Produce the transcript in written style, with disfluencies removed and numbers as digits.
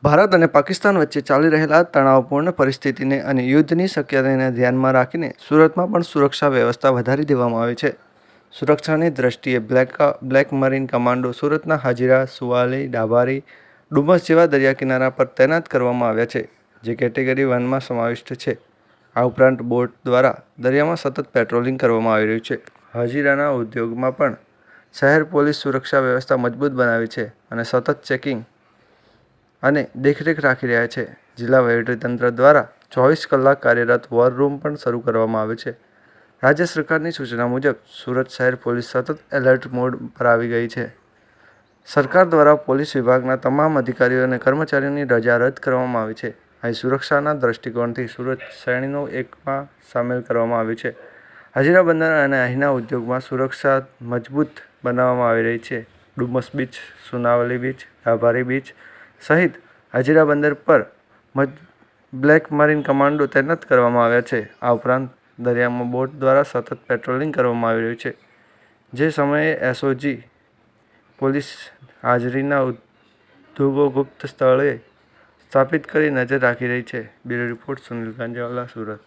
ભારત અને પાકિસ્તાન વચ્ચે ચાલી રહેલા તણાવપૂર્ણ પરિસ્થિતિને અને યુદ્ધની શક્યતાને ધ્યાનમાં રાખીને સુરતમાં પણ સુરક્ષા વ્યવસ્થા વધારી દેવામાં આવી છે. સુરક્ષાની દ્રષ્ટિએ બ્લેક મરીન કમાન્ડો સુરતના હાજીરા, સુવાલી, ડાભારી, ડુમસ જેવા દરિયાકિનારા પર તૈનાત કરવામાં આવ્યા છે, જે કેટેગરી 1માં સમાવિષ્ટ છે. આ ઉપરાંત બોટ દ્વારા દરિયામાં સતત પેટ્રોલિંગ કરવામાં આવી રહ્યું છે. હાજીરાના ઉદ્યોગમાં પણ શહેર પોલીસ સુરક્ષા વ્યવસ્થા મજબૂત બનાવી છે અને સતત ચેકિંગ અને દેખરેખ રાખી રહ્યા છે. જિલ્લા વહીવટીતંત્ર દ્વારા 24 કલાક કાર્યરત વોર રૂમ પણ શરૂ કરવામાં આવ્યો છે. રાજ્ય સરકારની સૂચના મુજબ સુરત શહેર પોલીસ સતત એલર્ટ મોડ પર આવી ગઈ છે. સરકાર દ્વારા પોલીસ વિભાગના તમામ અધિકારીઓ અને કર્મચારીઓની રજા રદ કરવામાં આવી છે. અહીં સુરક્ષાના દ્રષ્ટિકોણથી સુરત શ્રેણીનો 1માં સામેલ કરવામાં આવ્યું છે. હાજીરા બંદર અને અહીંના ઉદ્યોગમાં સુરક્ષા મજબૂત બનાવવામાં આવી રહી છે. ડુમસ બીચ, સુનાવલી બીચ, ડાભારી બીચ સહિત હાજીરા બંદર પર બ્લેક મરીન કમાન્ડો તૈનાત કરવામાં આવ્યા છે. આ ઉપરાંત દરિયામાં બોટ દ્વારા સતત પેટ્રોલિંગ કરવામાં આવી રહ્યું છે. જે સમયે એસઓજી પોલીસ હાજરીના ઉદ્યોગો ગુપ્ત સ્થળે સ્થાપિત કરી નજર રાખી રહી છે. Bureau report, Sunil Ganjawala, Surat.